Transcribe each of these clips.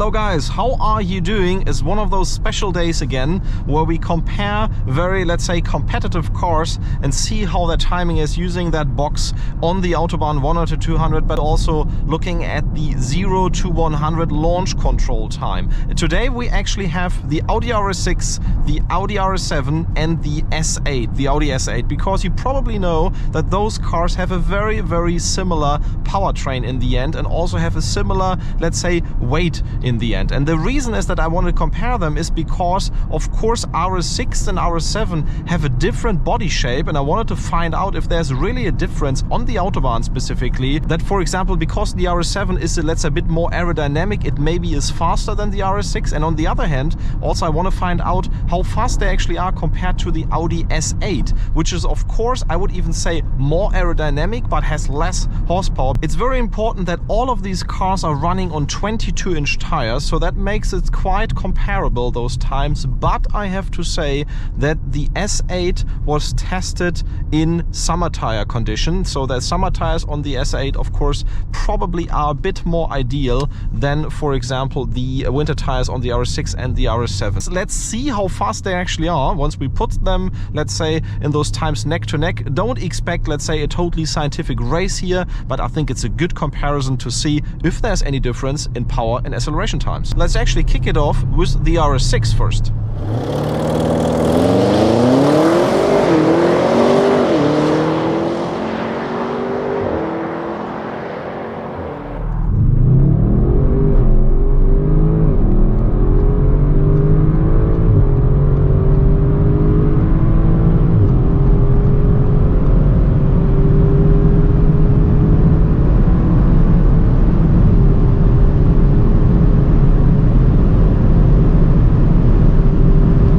Hello guys, how are you doing? It's one of those special days again where we compare very, let's say, competitive cars and see how their timing is using that box on the Autobahn 100 to 200, but also looking at the 0 to 100 launch control time. Today we actually have the Audi RS6, the Audi RS7 and the S8, the Audi S8, because you probably know that those cars have a very similar powertrain in the end and also have a similar, let's say, weight in the end. And the reason is that I want to compare them is because, of course, RS6 and RS7 have a different body shape, and I wanted to find out if there's really a difference on the Autobahn specifically. That, for example, because the RS7 is, let's say, a bit more aerodynamic, it maybe is faster than the RS6, and on the other hand, also I want to find out how fast they actually are compared to the Audi S8, which is, of course, I would even say more aerodynamic but has less horsepower. It's very important that all of these cars are running on 22-inch tires, so that makes it quite comparable, those times. But I have to say that the S8 was tested in summer tire condition, so the summer tires on the S8, of course, probably are a bit more ideal than, for example, the winter tires on the RS6 and the RS7. So let's see how fast they actually are once we put them, let's say, in those times neck to neck. Don't expect, let's say, a totally scientific race here, but I think it's a good comparison to see if there's any difference in power and acceleration times. Let's actually kick it off with the RS6 first.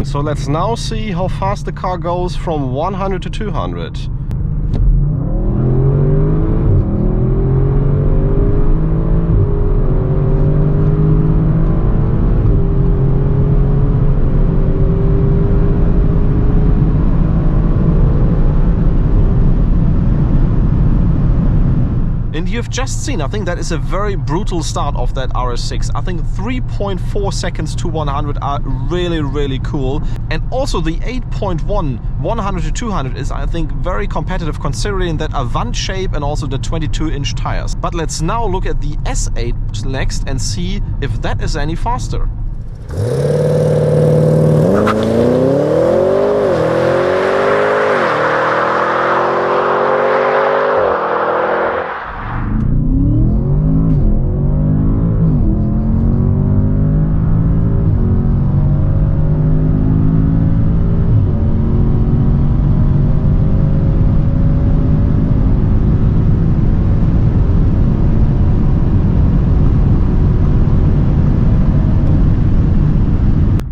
So let's now see how fast the car goes from 100 to 200. And you've just seen, I think that is a very brutal start of that RS6. I think 3.4 seconds to 100 are really cool. And also the 8.1 100 to 200 is, I think, very competitive considering that Avant shape and also the 22-inch tires. But let's now look at the S8 next and see if that is any faster.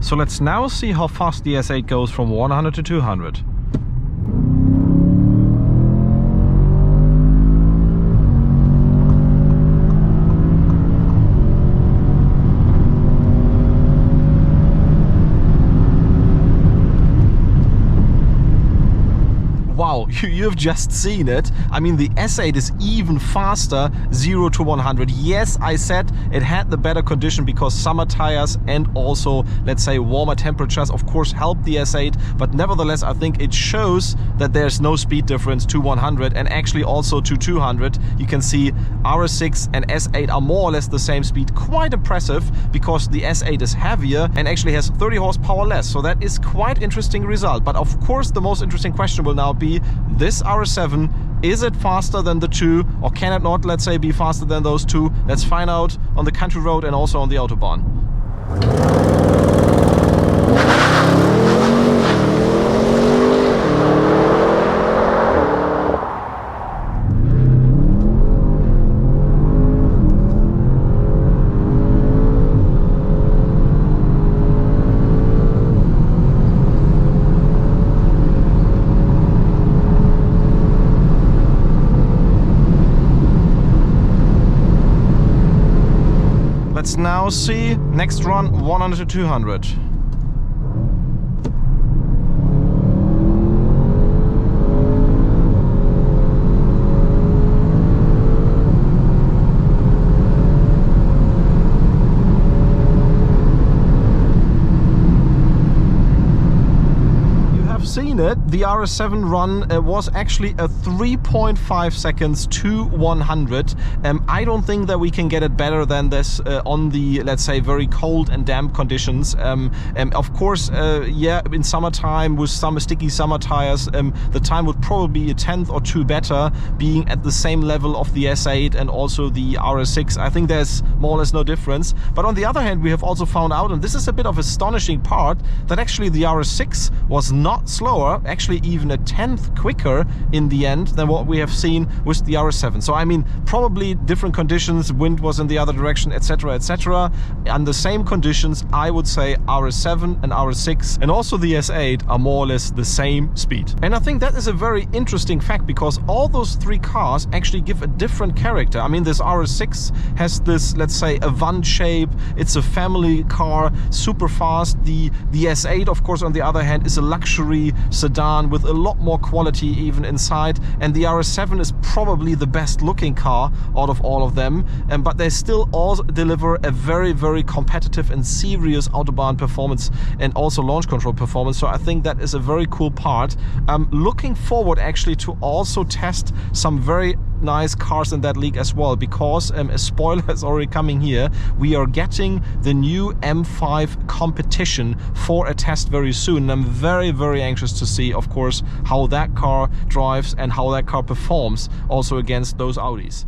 So let's now see how fast the S8 goes from 100 to 200. Wow, you've just seen it. I mean, the S8 is even faster, 0 to 100. Yes, I said it had the better condition because summer tires and also, let's say, warmer temperatures, of course, helped the S8. But nevertheless, I think it shows that there's no speed difference to 100 and actually also to 200. You can see RS6 and S8 are more or less the same speed. Quite impressive because the S8 is heavier and actually has 30 horsepower less. So that is quite interesting result. But of course, the most interesting question will now be, this RS7, is it faster than the two, or can it not, let's say, be faster than those two? Let's find out on the country road and also on the Autobahn. Let's now see, next run 100 to 200. it, the RS7 run was actually a 3.5 seconds to 100. I don't think that we can get it better than this on the, let's say, very cold and damp conditions. Of course, yeah, in summertime with some sticky summer tires, the time would probably be a tenth or two better, being at the same level of the S8 and also the RS6. I think there's more or less no difference. But on the other hand, we have also found out, and this is a bit of astonishing part, that actually the RS6 was not slower, actually even a tenth quicker in the end than what we have seen with the RS7. So I mean, probably different conditions, wind was in the other direction, etc, etc. Under the same conditions, I would say RS7 and RS6 and also the S8 are more or less the same speed. And I think that is a very interesting fact, because all those three cars actually give a different character. I mean, this RS6 has this, let's say, Avant shape. It's a family car, super fast. The S8, of course, on the other hand, is a luxury sedan with a lot more quality even inside. And the RS7 is probably the best looking car out of all of them. But they still all deliver a very, very competitive and serious Autobahn performance and also launch control performance. So I think that is a very cool part. Looking forward actually to also test some very nice cars in that league as well, because a spoiler is already coming here. We are getting the new M5 competition for a test very soon. I'm very, very anxious to see, of course, how that car drives and how that car performs also against those Audis.